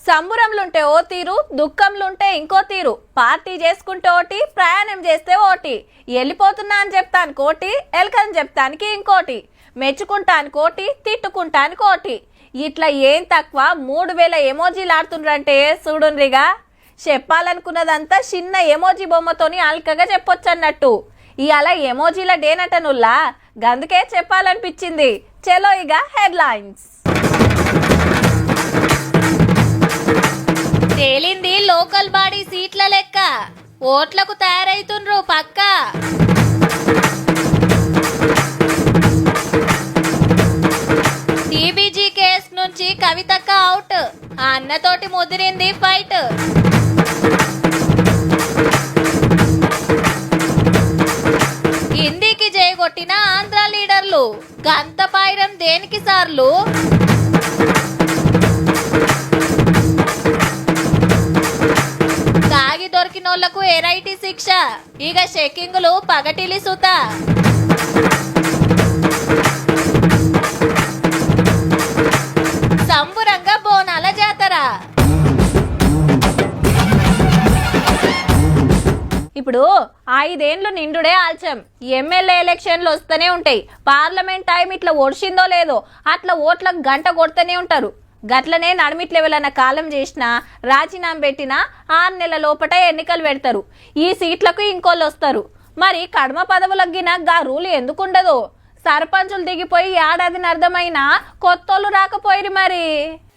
సంబురంలుంటే ఓ తీరు, దుఃఖంలుంటే ఇంకో తీరు. పార్టీ చేసుకుంటే ఓటి, ప్రయాణం చేస్తే ఓటి. వెళ్ళిపోతున్నా అని చెప్తాను కోటి, ఎలకని చెప్తానికి ఇంకోటి. మెచ్చుకుంటాను కోటి, తిట్టుకుంటాను కోటి. ఇట్లా ఏం తక్కువ 3000 ఎమోజీలు ఆడుతుండ్రంటే చూడుండ్రిగా. చెప్పాలనుకున్నదంతా చిన్న ఎమోజీ బొమ్మతోని అల్కగా చెప్పొచ్చు అన్నట్టు. ఇవాళ ఎమోజీల డేనటనుల్లా, గందుకే చెప్పాలనిపించింది. చలో ఇక హెడ్లైన్స్. తేలింది లోకల్ బాడీ సీట్ల లెక్క, ఓట్లకు తయారైతుండ్రు పక్క. టీబీజీ కేసు నుంచి కవితక్క అవుట్, ఆ అన్నతోటి ముదిరింది ఫైట్. హిందీకి జయగొట్టిన ఆంధ్ర లీడర్లు, గంత పాయిరం దేనికి సార్లు. తాగి దొరికినోళ్లకు ఎరైటీ శిక్ష, ఇక చెకింగులు పగటిలి సుత. సంబురంగా బోనాల జాతర. ఇప్పుడు 5 ఏండ్లు నిండుడే ఆల్చం. ఎమ్మెల్యే ఎలక్షన్లు వస్తూనే ఉంటాయి. పార్లమెంట్ టైం ఇట్లా ఓడిచిందో లేదో అట్లా ఓట్లకు గంట కొడుతూనే ఉంటారు. గట్లనే నడిమిట్ల వెళ్ళన్న కాలం చేసినా, రాజీనామా పెట్టినా 6 నెలల లోపట ఎన్నికలు పెడతారు. ఈ సీట్లకు ఇంకోళ్ళు వస్తారు. మరి కడమ పదవులగిన గా రూలు ఎందుకుండదు? సర్పంచులు దిగిపోయి ఏడాదిని అర్థమైనా కొత్తోళ్ళు రాకపోయిరు. మరి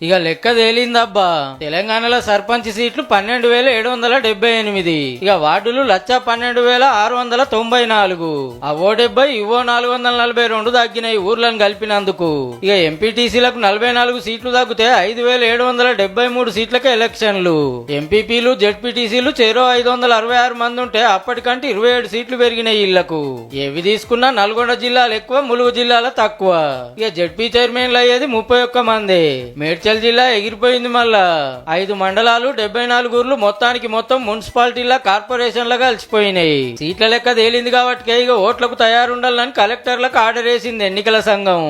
ఇక లెక్క తేలిందబ్బా. తెలంగాణలో సర్పంచ్ సీట్లు 12,778, ఇక వార్డులు 112,694. అవో 70 ఇవో 442 తగ్గినాయి ఊర్లను కలిపినందుకు. ఇక ఎంపీటీసీలకు 44 సీట్లు తగ్గితే 5,773 సీట్లకే ఎలక్షన్లు. ఎంపీపీలు జెడ్పీటీసీలు చెరో 566 మంది ఉంటే అప్పటికంటే 27 సీట్లు పెరిగినాయి ఇళ్లకు. ఏవి తీసుకున్నా నల్గొండ జిల్లాలు ఎక్కువ, ములుగు జిల్లాల తక్కువ. ఇక జెడ్పీ చైర్మన్లు అయ్యేది 31 మంది. మేడ్చల్ జిల్లా ఎగిరిపోయింది. మళ్ళా 5 మండలాలు 74 ఊర్లు మొత్తానికి మొత్తం మున్సిపాలిటీల కార్పొరేషన్లుగా కలిసిపోయినాయి. సీట్ల లెక్క తేలింది కాబట్టి ఇక ఓట్లకు తయారుండాలని కలెక్టర్లకు ఆర్డర్ వేసింది ఎన్నికల సంఘం.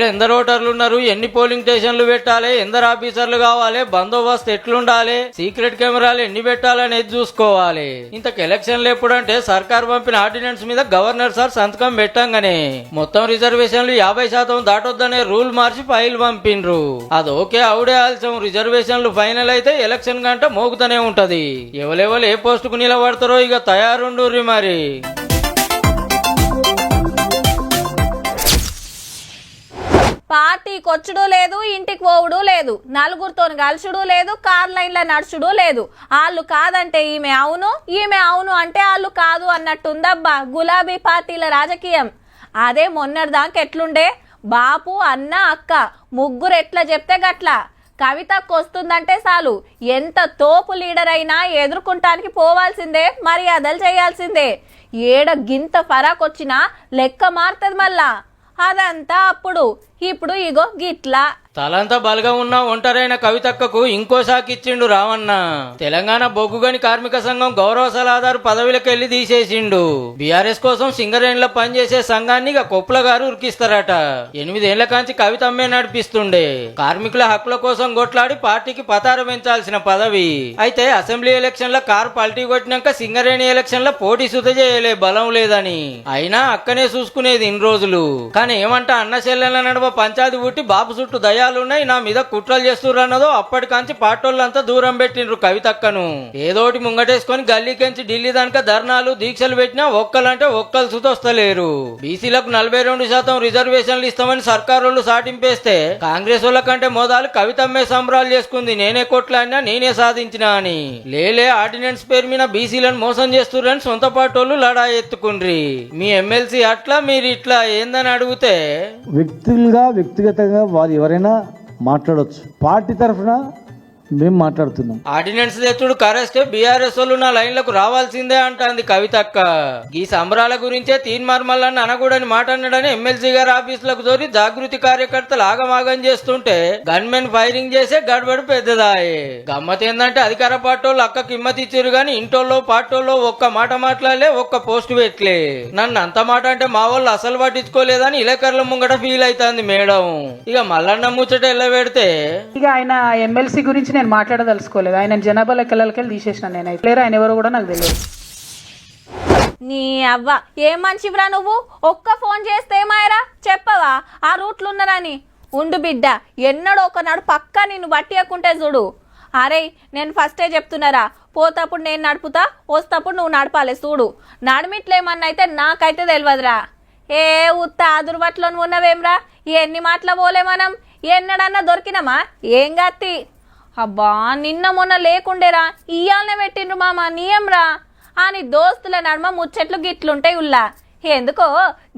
ఎందరు ఓటర్లు ఉన్నారు, ఎన్ని పోలింగ్ స్టేషన్లు పెట్టాలి, ఎందరు ఆఫీసర్లు కావాలి, బందోబస్తు ఎట్లుండాలి, సీక్రెట్ కెమెరాలు ఎన్ని పెట్టాలనేది చూసుకోవాలి. ఇంతకు ఎలక్షన్లు ఎప్పుడంటే సర్కార్ పంపిన ఆర్డినెన్స్ మీద గవర్నర్ సార్ సంతకం పెట్టంగానే మొత్తం రిజర్వేషన్లు 50% దాటొద్దనే రూల్ మార్చి ఫైల్ పంపిండ్రు. అది ఓకే అవుడే ఆల్సం. రిజర్వేషన్లు ఫైనల్ అయితే ఎలక్షన్ గంట మోగుతూనే ఉంటది. ఎవరెవరు ఏ పోస్టుకు నిలబడతారో ఇక తయారుండుర్రి. మరి పార్టీకి వచ్చుడు లేదు, ఇంటికి పోవుడు లేదు, నలుగురితో కలుసుడు లేదు, కార్ లైన్ల నడుచుడు లేదు. వాళ్ళు కాదంటే ఈమె అవును, ఈమె అవును అంటే వాళ్ళు కాదు అన్నట్టుందబ్బా గులాబీ పార్టీల రాజకీయం. అదే మొన్నటిదాకా ఎట్లుండే, బాపు అన్న అక్క ముగ్గురు ఎట్లా చెప్తే గట్ల. కవితకు వస్తుందంటే చాలు ఎంత తోపు లీడర్ అయినా ఎదుర్కొంటానికి పోవాల్సిందే, మర్యాదలు చేయాల్సిందే. ఏడ గింత ఫరాక్ వచ్చినా లెక్క మారుతుంది మళ్ళా. అదంతా అప్పుడు, ఇప్పుడు ఇగో గిట్లా. తలంతా బలగా ఉన్న ఒంటరైన కవితక్కకు ఇంకో సాకిచ్చిండు రావన్న. తెలంగాణ బొగ్గుగని కార్మిక సంఘం గౌరవ సలహాదారు పదవిలకు వెళ్లి తీసేసిండు. బీఆర్ఎస్ కోసం సింగరేణిలో పనిచేసే సంఘాన్ని ఇక కొప్పుల గారు ఉరికిస్తారట. 8 ఏళ్ల కాంచి కవితమ్మే నడిపిస్తుండే. కార్మికుల హక్కుల కోసం కొట్లాడి పార్టీకి పతారు పెంచాల్సిన పదవి. అయితే అసెంబ్లీ ఎలక్షన్ లో కారు పల్టీ కొట్టినాక సింగరేణి ఎలక్షన్ లో పోటీ సుత చేయలే, బలం లేదని. అయినా అక్కనే చూసుకునేది ఇన్ని రోజులు. కానీ ఏమంటా అన్న చెల్లెల నడుమ పంచాయతీ పుట్టి బాబు చుట్టూ దయాలున్నాయి, నా మీద కుట్రలు చేస్తుర్రు అన్నదో అప్పటికాంచి పాటోళ్ళంతా దూరం పెట్టిండ్రు కవితక్కను. ఏదోటి ముంగటేసుకొని గల్లీకెంచి ఢిల్లీ దానిక ధర్నాలు దీక్షలు పెట్టినా ఒక్కలంటే ఒక్కలు సుతొస్తలేరు. బీసీలకు 42% రిజర్వేషన్లు ఇస్తామని సర్కారోళ్ళు సాటింపేస్తే కాంగ్రెస్ వాళ్ళ కంటే మోదాలు కవితమ్మే సంబరాలు చేసుకుంది. నేనే కొట్లాడినా, నేనే సాధించినా అని. లేలే ఆర్డినెన్స్ పేరు మీద బీసీలను మోసం చేస్తుర్రని సొంత పాటోళ్ళు లడా ఎత్తుకుండ్రి. మీ ఎమ్మెల్సీ అట్లా, మీరు ఇట్లా ఏందని అడిగితే వ్యక్తిగతంగా వారు ఎవరైనా మాట్లాడవచ్చు. పార్టీ తరఫున మేము మాట్లాడుతున్నాం. ఆర్డినెన్స్ తెచ్చుడు కరెస్టే, బీఆర్ఎస్ వాళ్ళు నా లైన్లకు రావాల్సిందే అంటాంది కవితక్క. ఈ సంబరాల గురించే తీన్మార్మల్లని అనకూడని మాట అన్నాడని ఎమ్మెల్సీ గారి ఆఫీసులకు దోరి జాగృతి కార్యకర్తలు ఆగమాగం చేస్తుంటే గన్మెన్ ఫైరింగ్ చేసే గడబడి పెద్దదాయే. గమ్మత్ ఏందంటే అధికార పార్టీలు అక్కకి హిమ్మతి ఇచ్చారు గాని ఇంటోల్లో పార్టీల్లో ఒక్క మాట మాట్లాడలే, ఒక్క పోస్ట్ పెట్టలే. నన్ను అంత మాట అంటే మా వాళ్ళు అసలు పట్టించుకోలేదని ఇలకర్ల ముంగట ఫీల్ అవుతుంది మేడం. ఇక మల్లన్న ముచ్చట ఎల్ల పెడితే ఇక ఆయన ఎమ్మెల్సీ గురించి నేను మాట్లాడదలుచుకోలేదు. ఆయన జనాభా లెక్కలకి తీసేసిన నేనైతే లేరు, ఆయన ఎవరో కూడా నాకు తెలియదు. నీ అవ్వ ఏం మంచివిరా నువ్వు, ఒక్క ఫోన్ చేస్తే ఏమాయరా చెప్పవా ఆ రూట్లు ఉన్నారని. ఉండు బిడ్డ, ఎన్నడో ఒకనాడు పక్కా నిన్ను బట్టియకుంటే చూడు. అరే నేను ఫస్టే చెప్తున్నారా, పోతప్పుడు నేను నడుపుతా, వస్తప్పుడు నువ్వు నడపాలి చూడు. నడిమిట్లేమన్నా అయితే నాకైతే తెలియదురా. ఏ ఉత్త ఆదురుబట్లో ఉన్నవేమ్రా, ఎన్ని మాటలు పోలే మనం, ఎన్నడన్నా దొరికినమా ఏం గత్తి. అబ్బా నిన్న మొన్న లేకుండేరా, ఇయ్యాలనే పెట్టిండ్రు మామ నీయంరా అని దోస్తుల నడుమ ముచ్చట్లు గిట్లుంటాయి ఉల్లా. ఎందుకో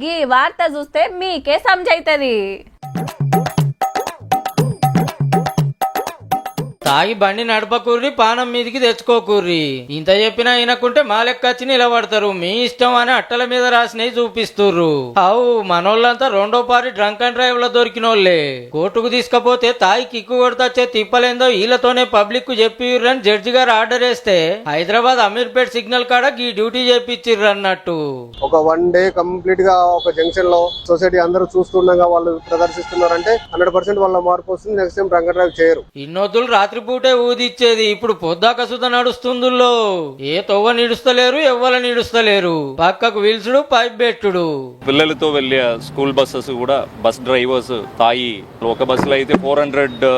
గీ వార్త చూస్తే మీకే సమజైతది. తాగి బండి నడపకూర్రి, పానం మీదికి తెచ్చుకోకూర్రి. ఇంత చెప్పినా వినకుంటే మా లెక్క వచ్చి నిలబడతారు. మీ ఇష్టం అని అట్టల మీద రాసినవి చూపిస్తుర్రు. అవు మనోళ్ళంతా రెండో పారి డ్రంక్ అండ్ డ్రైవ్ లో దొరికినోళ్లే. కోర్టుకు తీసుకపోతే తాగి కిక్కు కొడతచ్చే తిప్పలేందో వీళ్ళతోనే పబ్లిక్ కు చెప్పిర్రని జడ్జి గారు ఆర్డర్ వేస్తే హైదరాబాద్ అమీర్పేట్ సిగ్నల్ కాడ ఈ డ్యూటీ చేపిచ్చిర్రు అన్నట్టు. ఒక 1 డే కంప్లీట్ గా ఒక జంక్షన్ లో సొసైటీ అందరూ చూస్తుండగా వాళ్ళు ప్రదర్శిస్తున్నారంటే 100% వాళ్ళ మార్పు వస్తుంది. Next time drunk and drive చేయరు. ఇన్నొద్దులు రాత్రి పూటే ఊదిచ్చేది ఇప్పుడు పొద్దాక సుధ నడుస్తుందుల్లో. ఏ తొవ్వ నిడుస్తలేరు, ఎవ్వల నిడుస్తలేరు. పక్కకు విల్సుడు, పైప్ పెట్టుడు. పిల్లలతో వెళ్లే స్కూల్ బస్సెస్ కూడా బస్ డ్రైవర్స్ తాయి ఒక బస్సులో అయితే 400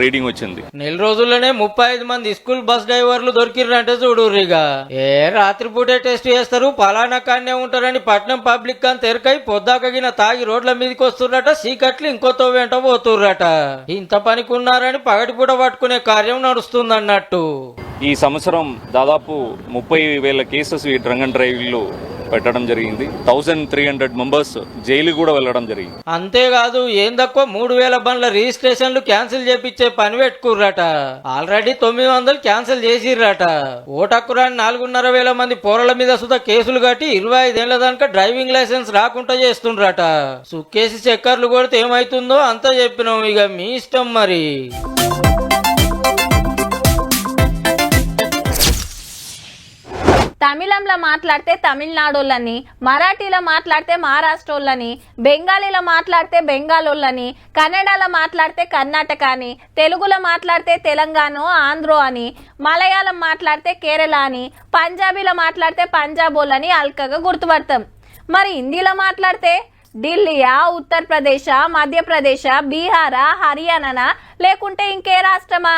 రీడింగ్ వచ్చింది. నెల రోజుల్లోనే 35 మంది స్కూల్ బస్ డ్రైవర్లు దొరికిర్రంటే చూడుర్రిగా. ఏ రాత్రి పూటే టెస్ట్ చేస్తారు, పలానా కాన్నే ఉంటారని పట్నం పబ్లిక్ అని తెరకై పొద్దాకగిన తాగి రోడ్ల మీదకి వస్తుర్రట. సీకట్లు ఇంకోతో వెంట పోతుర్రట. ఇంత పనికున్నారని పగటిపూట పట్టుకునే కార్యం నడుస్తుందన్నట్టు. ఈ సంవత్సరం దాదాపు 30,000 కేసెస్ ఈ డ్రంక్ అండ్ డ్రైవ్ లో పెట్టడం జరిగింది. 1300 మెంబర్స్ జైలు కూడా వెళ్ళడం జరిగింది. అంతేకాదు ఏం తక్కువ 3,000 బండ్ల రిజిస్ట్రేషన్లు క్యాన్సిల్ చేపించే పని పెట్టుకుర్రట. Already 900 cancel చేసిర్రట. ఓటక్కురాని 4,500 మంది పోరల మీద సుధా కేసులు కట్టి 25 ఏళ్ల దాకా డ్రైవింగ్ లైసెన్స్ రాకుండా చేస్తుండ్రట. సుక్కేసి చక్కర్లు కొడితే ఏమైతుందో అంతా చెప్పినాం. ఇక మీ ఇష్టం మరి. తమిళంలో మాట్లాడితే తమిళనాడోళ్ళని, మరాఠీలో మాట్లాడితే మహారాష్ట్రోళ్ళని, బెంగాలీలో మాట్లాడితే బెంగాలోళ్ళని, కన్నడలో మాట్లాడితే కర్ణాటక అని, తెలుగులో మాట్లాడితే తెలంగాణ ఆంధ్రో అని, మలయాళం మాట్లాడితే కేరళ అని, పంజాబీలో మాట్లాడితే పంజాబోళ్ళని అల్కగా గుర్తుపడతాం. మరి హిందీలో మాట్లాడితే ఢిల్లీయా, ఉత్తరప్రదేశా, మధ్యప్రదేశా, బీహారా, హర్యానానా లేకుంటే ఇంకే రాష్ట్రమా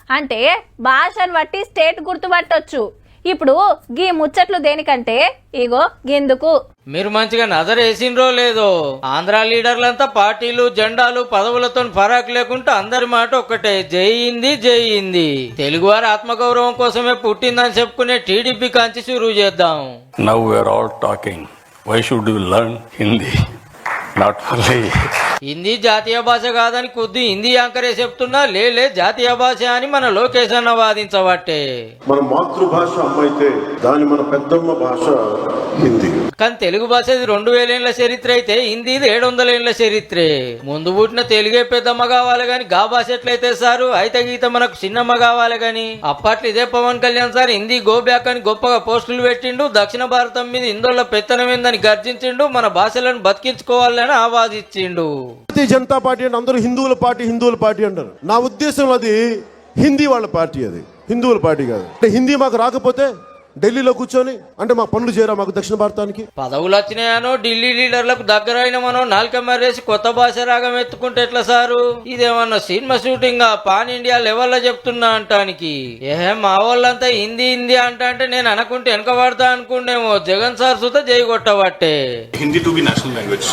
అంటే భాషను బట్టి స్టేట్ గుర్తుపట్టొచ్చు. ఇప్పుడు గీ ముచ్చట్లు దేనికంటే ఇగో గిందుకు. మీరు మంచిగా నజరేసిండ్రో లేదో, ఆంధ్ర లీడర్లంతా పార్టీలు, జెండాలు, పదవులతో ఫరాక్ లేకుండా అందరి మాట ఒక్కటే, జై హిందీ జై హిందీ. తెలుగువారి ఆత్మగౌరవం కోసమే పుట్టిందని చెప్పుకునే టీడీపీ కాంచి షురూ చేద్దాం. Now we are all talking. Why should you learn Hindi? Not only Hindi జాతీయ భాష కాదని కొద్ది హిందీ యాంకరే చెప్తున్నా లేలే జాతీయ భాష అని మన లోకేష్ అన్న వాదించబట్టే. మన మాతృభాష అమ్మైతే దాని మన పెద్దమ్మ భాష హిందీ. కానీ తెలుగు భాషది 2000 ఏళ్ల చరిత్ర అయితే హిందీది 700 ఏళ్ల చరిత్రే. ముందు పుట్టిన తెలుగే పెద్దమ్మ కావాలి గాని గా భాష ఎట్లయితే సారు అయితే గీత మనకు చిన్నమ్మ కావాలి గాని. అప్పట్లో ఇదే Pavan Kalyan sir Hindi go back అని గొప్పగా పోస్టులు పెట్టిండు. దక్షిణ భారతం మీద ఇందులో పెత్తనమైందని గర్జించిండు. మన భాషలను బతికించుకోవాలని ఆవాదించిండు. భారతీయ జనతా పార్టీ అంటే అందరూ హిందువుల పార్టీ అంటారు. నా ఉద్దేశం అది హిందీ వాళ్ళ పార్టీ, అది హిందువుల పార్టీ కాదు. అంటే హిందీ మాకు రాకపోతే ఢిల్లీలో కూర్చొని అంటే మా పనులు చేయరా మాకు దక్షిణ భారతానికి? పదవులు వచ్చినాయనో ఢిల్లీ లీడర్లకు దగ్గరైనమనో నాలుక మర్రేసి కొత్త భాష రాగం ఎత్తుకుంటే ఎట్లా సారు? ఇదేమన్నా సినిమా షూటింగ్ పాన్ ఇండియా లెవెల్లో చెప్తున్నా అంటానికి. మా వాళ్ళంతా హిందీ హిందీ అంటే నేను అనుకుంటే వెనక పడతా అనుకుంటేమో జగన్ సార్ సుత జై కొట్టబట్టే. Hindi to be national language.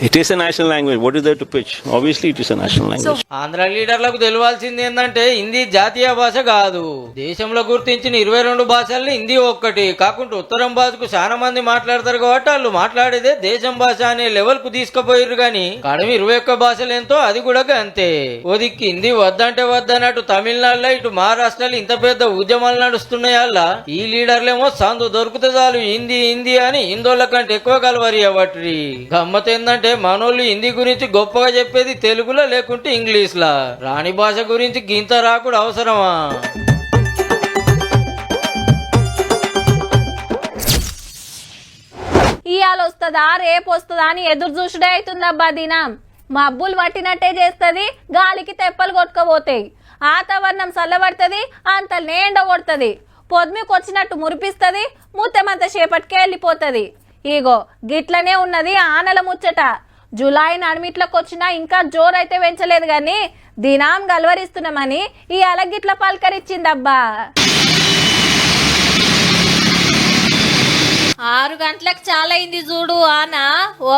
It is a national language. What is there to pitch? Obviously, it is a national language. Andhra లీడర్లకు తెలియాల్సింది ఏంటంటే హిందీ జాతీయ భాష కాదు. దేశంలో గుర్తించిన 22 భాషల్ని హిందీ ఒక్కటి కాకుండా ఉత్తరం భాషకు చాలా మంది మాట్లాడతారు కాబట్టి వాళ్ళు మాట్లాడేదే దేశం భాష అనే లెవెల్ కు తీసుకుపోయారు. గాని కడమి 21 భాషలు ఎంతో అది కూడా అంతే. ఓ దిక్కు హిందీ వద్దంటే వద్దన్నట్టు తమిళనాడులో ఇటు మహారాష్ట్రలో ఇంత పెద్ద ఉద్యమాలు నడుస్తున్నాయి. అలా ఈ లీడర్లేమో సందు దొరికితే చాలు హిందీ హిందీ అని హిందోళ్ళ కంటే ఎక్కువ కలవరి అవ్వట్రి. గమ్మత్ ఏందంటే మనోళ్ళు హిందీ గురించి గొప్పగా చెప్పేది తెలుగులో లేకుంటే ఇంగ్లీష్ లా. రాణి భాష గురించి గింత రాకుడు అవసరమా? ఇవాళ వస్తుందా రేపు వస్తుందా అని ఎదురు చూసుడే అవుతుందబ్బా దినం. మబ్బులు పట్టినట్టే చేస్తుంది, గాలికి తెప్పలు కొట్టుకపోతాయి. వాతావరణం చల్లబడుతుంది, అంత నేండ కొడుతుంది, పొద్దుకు వచ్చినట్టు మురిపిస్తుంది, ముత్తమంత సేపటికే వెళ్ళిపోతుంది. ఇగో గిట్లనే ఉన్నది ఆనల ముచ్చట. జూలై నడిమిట్లకు వచ్చినా ఇంకా జోరైతే పెంచలేదు గాని దినాం గలవరిస్తున్నామని ఈ అలగిట్ల పలకరిచ్చిందబ్బా. 6 గంటలకు చాలా అయింది చూడు ఆన.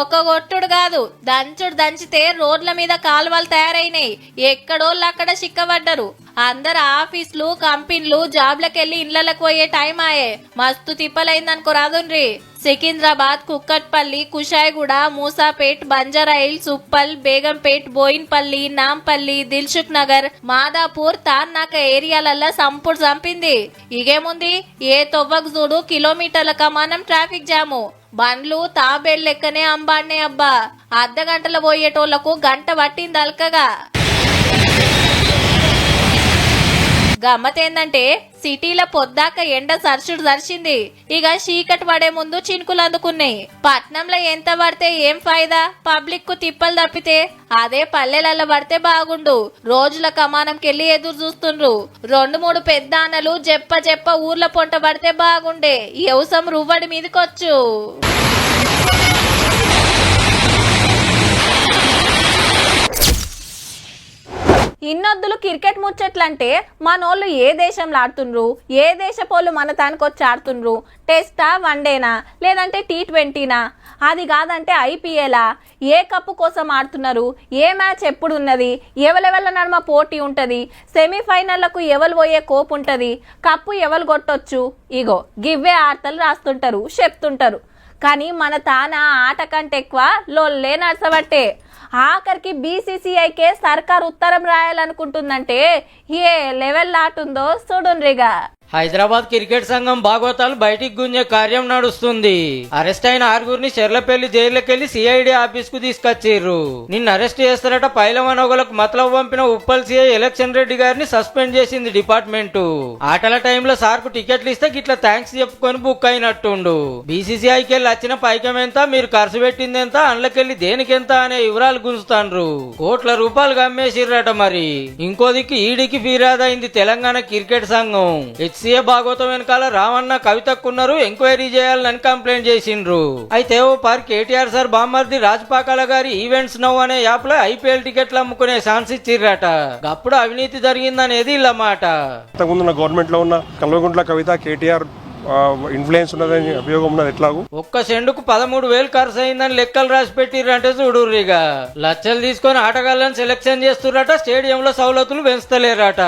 ఒక కొట్టుడు కాదు, దంచుడు దంచితే రోడ్ల మీద కాలువలు తయారైనాయి. ఎక్కడోళ్ళు అక్కడ చిక్కబడ్డరు. అందరు ఆఫీసులు కంపెనీలు జాబ్లకెళ్ళి ఇళ్లకు పోయే టైం ఆయే. మస్తు తిప్పలైందనుకో రాదుండ్రి. సికింద్రాబాద్, కుక్కట్పల్లి, కుషాయిగూడ, మూసాపేట్, బంజారాయిల్స్, ఉప్పల్, బేగంపేట్, బోయిన్పల్లి, నాంపల్లి, దిల్సుఖ్ నగర్, మాదాపూర్, తార్నాక ఏరియాలల్లా సంపుడు చంపింది. ఇగేముంది, ఏ తొవ్వకు చూడు కిలోమీటర్ల కమానం ట్రాఫిక్ జాము. బండ్లు తాబేళ్ళెక్కనే అంబాడినే అబ్బా. అర్ధగంటలో పోయేటోళ్లకు గంట పట్టింది అల్కగా. గమ్మతేందంటే సిటీల పొద్దాక ఎండ సర్చుడు సరిచింది. ఇక చీకటి పడే ముందు చినుకులు అందుకున్నాయి. పట్నంలో ఎంత పడితే ఏం ఫాయిదా, పబ్లిక్ కు తిప్పలు తప్పితే. అదే పల్లెలలో పడితే బాగుండు. రోజుల కమానంకెళ్ళి ఎదురు చూస్తుండ్రు. 2-3 పెద్ద ఆనలు జెప్ప ఊర్ల పొంట పడితే బాగుండే. వ్యవసం రువ్వడి మీదకొచ్చు. ఇన్నొద్దులు క్రికెట్ ముచ్చట్లంటే మనోళ్ళు ఏ దేశంలో ఆడుతుండ్రు, ఏ దేశపోళ్ళు మన తానికొచ్చి ఆడుతుండ్రు, టెస్టా, వన్డేనా, లేదంటే T20నా, అది కాదంటే IPLా, ఏ కప్పు కోసం ఆడుతున్నారు, ఏ మ్యాచ్ ఎప్పుడు ఉన్నది, ఎవరెవరి నడుమ పోటీ ఉంటది, సెమీఫైనళ్లకు ఎవరు పోయే కోపు ఉంటది, కప్పు ఎవరు కొట్టొచ్చు, ఇగో గివ్వే ఆటలు రాస్తుంటారు, చెప్తుంటారు. కానీ మన తాన ఆట కంటే ఎక్కువ లొల్లే నడసబట్టే. ఆఖరికి BCCIకే సర్కార్ ఉత్తరం రాయాలనుకుంటుందంటే ఏ లెవెల్ ఆటుందో చూడుండ్రిగా. హైదరాబాద్ క్రికెట్ సంఘం భాగవతాలు బయటికి గుంజే కార్యం నడుస్తుంది. అరెస్ట్ అయిన 6గురిని చెర్లపల్లి జైలుకెళ్లి CID ఆఫీస్ కు తీసుకొచ్చిర్రు. నిన్న అరెస్ట్ చేస్తారట. పైలవనొగలకు మతలబు పంపిన ఉప్పల్ CI ఎలక్షన్ రెడ్డి గారిని సస్పెండ్ చేసింది డిపార్ట్మెంట్. ఆటల టైంలో సార్ కు టికెట్లు ఇస్తే గిట్లా థ్యాంక్స్ చెప్పుకొని బుక్ అయినట్టుండు. BCCIకి వెళ్ళి వచ్చిన పైకం ఎంత, మీరు ఖర్చు పెట్టింది ఎంత, అండ్లకెళ్ళి దేనికెంత అనే వివరాలు గుంజుతాండ్రు. కోట్ల రూపాయలు గమ్మేసిర్రట. మరి ఇంకో దిక్కు ఈడీకి ఫిర్యాదైంది తెలంగాణ క్రికెట్ సంఘం. HCA భాగవతం వెనకాల రామన్న కవితకున్నారు, ఎంక్వైరీ చేయాలని కంప్లైంట్ చేసిండ్రు. అయితే ఓ పార్ కేటీఆర్ సార్ బామ్మర్ది రాజపాకాల గారి ఈవెంట్స్ నౌ అనే యాప్ లో IPL టికెట్లు అమ్ముకునే ఛాన్స్ ఇచ్చిర్రట. అప్పుడు అవినీతి జరిగిందనేది ఇలా మాట. ఇంతకుముందు గవర్నమెంట్ లో ఉన్న కల్వకుంట్ల కవిత కేటీఆర్ ఇన్ఫ్లుయెన్స్ ఉన్నదని అభియోగం ఉన్నది. ఎట్లాగూ ఒక్క సెండుకు 13,000 ఖర్చు అయిందని లెక్కలు రాసి పెట్టిర్రంటే చూడుర్రిగా. లక్షలు తీసుకొని ఆటగాళ్ళని సెలెక్షన్ చేస్తుర్రట. స్టేడియంలో సౌలతులు పెంచుతలేరట.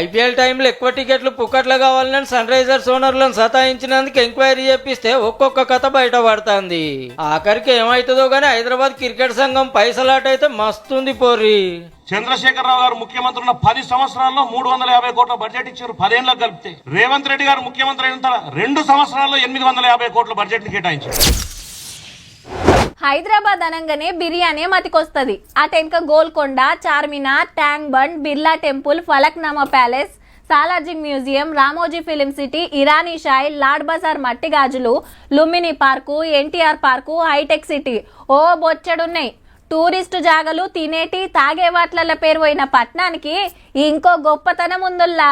IPL టైంలో ఎక్కువ టికెట్లు పుక్కట్లు కావాలని సన్ రైజర్స్ ఓనర్లను సతాయించినందుకు ఎంక్వైరీ చేపిస్తే ఒక్కొక్క కథ బయటపడుతుంది. ఆఖరికి ఏమైతుందో గానీ హైదరాబాద్ క్రికెట్ సంఘం పైసలాట అయితే మస్తుంది పోర్రి. చంద్రశేఖరరావు గారు ముఖ్యమంత్రి ఉన్న 10 సంవత్సరాల్లో 350 కోట్ల బడ్జెట్ ఇచ్చారు. 10 ఏళ్లకు కలిపితే రేవంత్ రెడ్డి గారు ముఖ్యమంత్రి అయిన 2 సంవత్సరాల్లో 850 కోట్ల బడ్జెట్ కేటాయించారు. హైదరాబాద్ అనగానే బిర్యానీ మతికొస్తుంది. అటెంక Golconda, Charminar, tank bund, Birla temple, Falaknuma palace, Salarjung museum, Ramoji film city, Irani షాయి, లాడ్ బజార్ మట్టి గాజులు, Lumbini park, NTR park, hitech city, ఓ బొచ్చడున్నాయి. టూరిస్టు జాగలు, తినేటి తాగే వాట్ల పేరు పోయిన పట్నానికి ఇంకో గొప్పతనం ఉందుల్లా.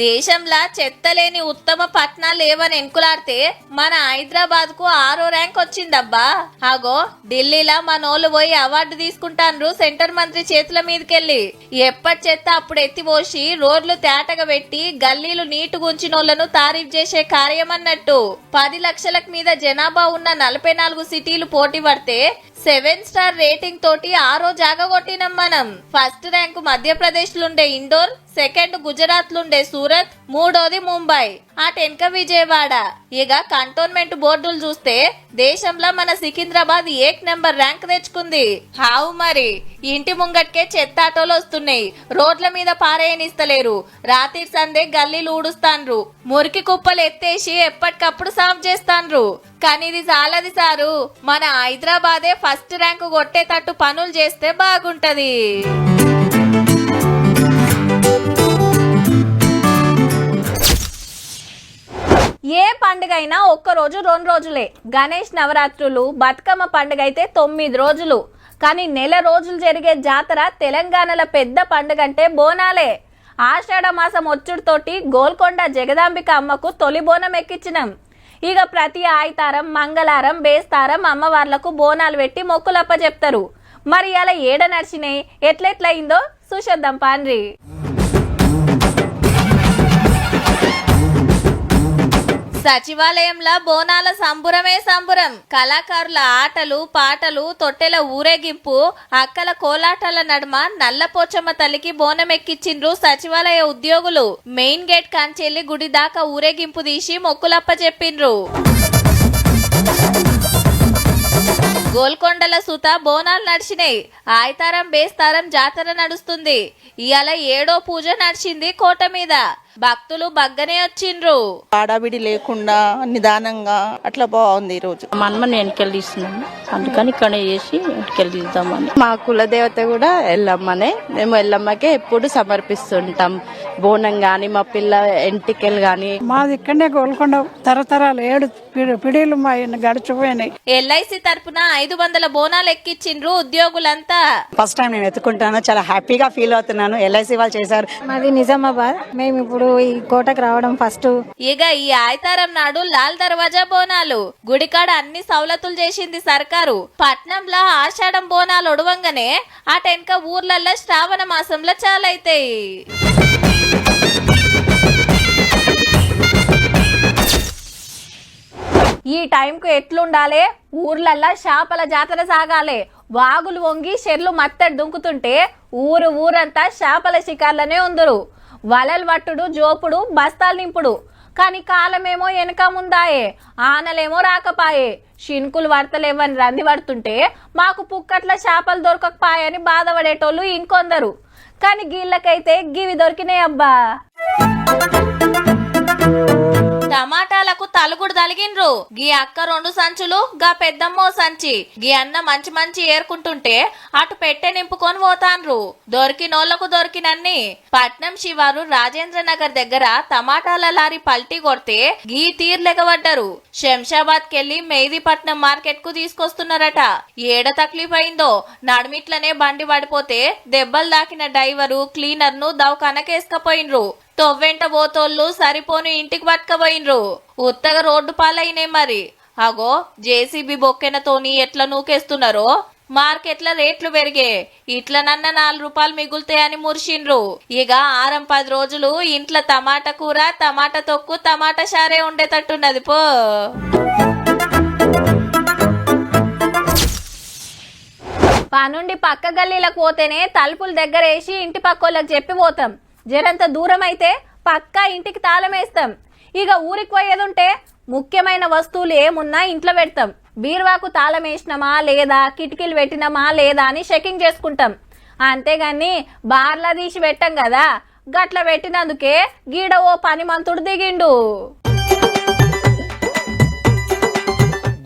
దేశంలా చెత్తలేని ఉత్తమ పట్నాలు ఏవని ఎన్కులాడితే మన హైదరాబాద్ కు 6వ ర్యాంక్ వచ్చిందబ్బా. అగో ఢిల్లీలో మనోళ్ళు పోయి అవార్డు తీసుకుంటాన్రు సెంటర్ మంత్రి చేతుల మీదకెళ్ళి. ఎప్పటి చెత్త అప్పుడు ఎత్తిపోసి రోడ్లు తేటగా పెట్టి గల్లీలు నీటు గుంచినోళ్లను తారీఫ్ చేసే కార్యం అన్నట్టు. 10 లక్షలకు మీద జనాభా ఉన్న 44 సిటీలు పోటీ పడితే 7 స్టార్ రేటింగ్ తోటి 6వ జాగా కొట్టినాం మనం. ఫస్ట్ ర్యాంకు మధ్యప్రదేశ్ లుండే ఇండోర్, సెకండ్ గుజరాత్ లుండే సూరత్, 3వది ముంబై, అటెనక విజయవాడ. ఇక కంటోన్మెంట్ బోర్డులు చూస్తే దేశంలో మన సికింద్రాబాద్ 1 నెంబర్ ర్యాంక్ తెచ్చుకుంది. హావు మరి ఇంటి ముంగట్కే చెత్త ఆటోలు వస్తున్నాయి. రోడ్ల మీద పారేయనిస్తలేరు. రాత్రి సందే గల్లీలు ఊడుస్తాన్రు. మురికి కుప్పలు ఎత్తేసి ఎప్పటికప్పుడు సాఫ్ చేస్తాన్రు. కానీ ఇది చాలది సారు. మన హైదరాబాదే ఫస్ట్ ర్యాంకు కొట్టేటట్టు పనులు చేస్తే బాగుంటది. ఏ పండుగ అయినా ఒక్కరోజు 2 రోజులే. గణేష్ నవరాత్రులు, బతుకమ్మ పండుగ అయితే 9 రోజులు. కానీ నెల రోజులు జరిగే జాతర తెలంగాణలో పెద్ద పండుగ అంటే బోనాలే. ఆషాఢ మాసం వచ్చుడుతోటి గోల్కొండ జగదాంబిక అమ్మకు తొలి బోనం ఎక్కించినాం. ఇక ప్రతి ఆయితారం, మంగళారం, బేస్తారం అమ్మవార్లకు బోనాలు పెట్టి మొక్కులప్ప చెప్తారు. మరి అలా ఏడ నడిచినాయి, ఎట్లెట్లయిందో చూసేద్దాం పాండ్రి. సచివాలయంలో బోనాల సంబురమే సంబురం. కళాకారుల ఆటలు, పాటలు, తొట్టెల ఊరేగింపు, అక్కల కోలాటాల నడుమ నల్లపోచమ్మ తల్లికి బోనం ఎక్కించిండ్రు సచివాలయ ఉద్యోగులు. మెయిన్ గేట్ కాంచెల్లి గుడి దాకా ఊరేగింపు తీసి మొక్కులప్ప చెప్పిండ్రు. గోల్కొండల సుత బోనాలు నడిచినాయి. ఆయితారం, బేస్తారం జాతర నడుస్తుంది. ఇయాల 7వ పూజ నడిచింది కోట మీద. భక్తులు బగ్గనే వచ్చిండ్రు. ఆడాబిడి లేకుండా నిదానంగా అట్లా బాగుంది ఈ రోజు. మా అమ్మ నేను తీసుకున్నాను, అందుకని ఇక్కడ చేసి వెళ్తామని. మా కులదేవత కూడా ఎల్లమ్మనే. మేము ఎల్లమ్మకే ఎప్పుడు సమర్పిస్తుంటాం. బోనం గాని, మా పిల్ల ఎంటికలు గాని. మాది ఇక్కడనే గోల్కొండ తరతరాలు 7 పిడీలు మా గడిచిపోయినాయి. ఎల్ఐసి తరపున 500 బోనాలు ఎక్కించిండ్రు ఉద్యోగులంతా. ఫస్ట్ టైం నేను ఎత్తుకుంటాను, చాలా హ్యాపీగా ఫీల్ అవుతున్నాను. ఎల్ఐసి వాళ్ళు చేశారు. మాది నిజామాబాద్. మేము ఇప్పుడు ఈ కోటకు రావడం ఫస్ట్. ఇక ఈ ఆయితారం నాడు లాల్ దర్వాజా బోనాలు. గుడికాడ అన్ని సౌలతులు చేసింది సర్కారు. పట్నంలో ఆషాఢం బోనాలు ఒడవంగానే అటెనక ఊర్లల్లో శ్రావణ మాసంలో చాలైతాయి. ఈ టైంకు ఎట్లుండాలి? ఊర్లల్లా చేపల జాతర సాగాలి. వాగులు వంగి చెర్లు మత్తడి దుంకుతుంటే ఊరంతా చేపల శికార్లనే ఉందరు. వలలు పట్టుడు, జోపుడు, బస్తాలు నింపుడు. కానీ కాలమేమో వెనక ముందాయే, ఆనలేమో రాకపాయే. షిన్కులు వడతలేవని రంది పడుతుంటే మాకు పుక్కట్ల చేపలు దొరకకపాయని బాధపడేటోళ్ళు ఇంకొందరు. కానీ గీళ్ళకైతే గివి దొరికినాయి అబ్బా. టమాటాలకు తలుగుడు తలిగిండ్రు. గీ అక్క 2 సంచులు, గా పెద్దమ్మో సంచి. గీ అన్న మంచి ఏరుకుంటుంటే అటు పెట్టె నింపుకొని పోతాన్రు. దొరికినోళ్లకు దొరికినన్ని. పట్నం శివారు రాజేంద్ర నగర్ దగ్గర టమాటాల లారీ పల్టీ కొడితే గీ తీర్లెగబడ్డారు. శంషాబాద్ కెళ్లి మెహదీపట్నం మార్కెట్ కు తీసుకొస్తున్నారట. ఏడ తక్లీఫ్ అయిందో నడుమిట్లనే బండి పడిపోతే దెబ్బలు దాకిన డ్రైవరు, క్లీనర్ ను దవకనకేసుకపోయిన్రు. తొవ్వెంట పోతోళ్ళు సరిపోను ఇంటికి పట్టుకపోయిన్రు. ఉత్తగా రోడ్డు పాలైనాయి మరి. అగో జేసీబీ బొక్కెనతోని ఎట్లా నూకేస్తున్నారో. మార్కెట్ల రేట్లు పెరిగే, ఇట్లనన్న 4 రూపాయలు మిగులుతాయని మురిసిండ్రు. ఇక 6-10 రోజులు ఇంట్లో టమాటా కూర, టమాటా తొక్కు, టమాటా షారే ఉండేటట్టున్నది పో. పనుండి పక్క గల్లీలకు పోతేనే తలుపులు దగ్గర వేసి ఇంటి పక్కోళ్ళకి చెప్పి పోతాం. జరంత దూరం అయితే పక్కా ఇంటికి తాళం వేస్తాం. ఇక ఊరికి పోయేదుంటే ముఖ్యమైన వస్తువులు ఏమున్నా ఇంట్లో పెడతాం. బీరువాకు తాళం వేసినామా లేదా, కిటికీలు పెట్టినామా లేదా అని చెకింగ్ చేసుకుంటాం. అంతేగాని బార్లా తీసి పెట్టాం కదా. గట్ల పెట్టినందుకే గీడ ఓ పని మంతుడు దిగిండు.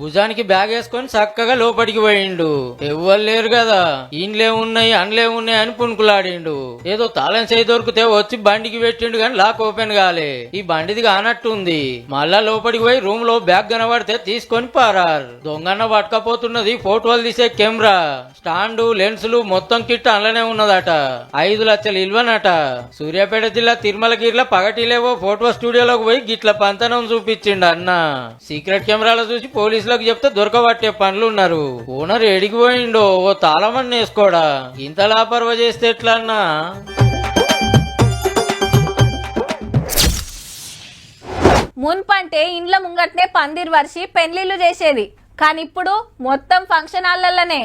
భుజానికి బ్యాగ్ వేసుకొని చక్కగా లోపలికి పోయిండు. ఎవ్వరు లేరు కదా, ఇండ్లే ఉన్నాయి అండ్లే ఉన్నాయి అని పుణుకులాడిండు. ఏదో తాళం చేయి దొరికితే వచ్చి బండికి పెట్టిండు గాని లాక్ ఓపెన్ కాలే. ఈ బండిది కానట్టుంది. మళ్ళా లోపలికి పోయి రూమ్ లో బ్యాగ్ కనబడితే తీసుకొని పారారు. దొంగన్న పట్టుకపోతున్నది ఫోటోలు తీసే కెమెరా, స్టాండు, లెన్సులు మొత్తం కిట్ అందులోనే ఉన్నదట. 5 లక్షలు ఇల్వనట. సూర్యాపేట జిల్లా తిరుమలగిరిలో పగటిలేవో ఫోటో స్టూడియోలోకి పోయి గిట్ల పంతనం చూపించిండు అన్న. సీక్రెట్ కెమెరాలో చూసి పోలీసులకు చెప్తే దొరకబట్టే పనులు ఉన్నారు. ఓనర్ ఎడికి పోయిండో ఓ తాళమని వేసుకోడా. ఇంత లాపర్వ చేస్తే ఎట్లా అన్నా? మున్పంటే ఇండ్ల ముంగట్నే పందిర్ వర్షి పెళ్లిళ్లు చేసేది. కానీ ఇప్పుడు మొత్తం ఫంక్షన్ హాల్లనే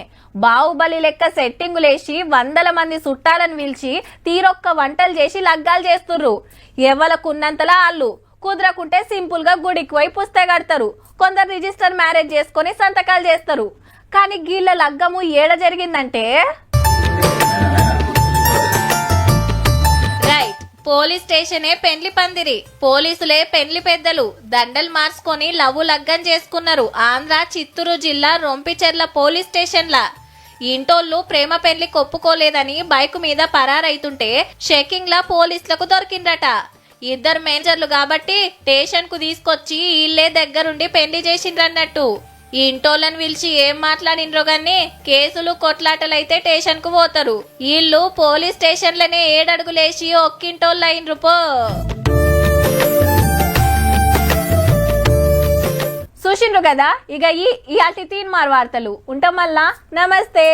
బాహుబలి లెక్క సెట్టింగులేసి 100 మంది చుట్టాలను పిలిచి తీరొక్క వంటలు చేసి లగ్గాలు చేస్తుర్రు. ఎవలకున్నంతలా ఆళ్ళు. కుదరకుంటే సింపుల్ గా గుడికి పోయి పుస్తకం కడతారు. కొందరు రిజిస్టర్ మ్యారేజ్ చేసుకుని సంతకాలు చేస్తారు. కానీ గీళ్ళ లగ్గము ఏడ జరిగిందంటే రైట్ పోలీస్ స్టేషనే పెండ్లి పందిరి. పోలీసులే పెండ్లి పెద్దలు. దండలు మార్చుకొని లగ్గం చేసుకున్నారు. ఆంధ్ర చిత్తూరు జిల్లా రొంపిచెర్ల పోలీస్ స్టేషన్ల. ఇంటోళ్ళు ప్రేమ పెళ్లి కొప్పుకోలేదని బైక్ మీద పరారైతుంటే చెకింగ్ లా పోలీసులకు దొరికిందట. 2 మేనేజర్లు కాబట్టి స్టేషన్ కు తీసుకొచ్చి ఇల్లే దగ్గరుండి పెళ్లి చేసిండ్రన్నట్టు. ఈ ఇంటోళ్ళని పిలిచి ఏం మాట్లాడినరో గాని కేసులు కొట్లాటలైతే స్టేషన్ కు పోతారు. వీళ్ళు పోలీస్ స్టేషన్లనే 7 అడుగులేసి ఒక్కింటోళ్ళు అయినరు పో. చూసిండ్రు కదా, ఇక ఈ తీన్మార్ వార్తలు ఉంటాం మళ్ళా. నమస్తే.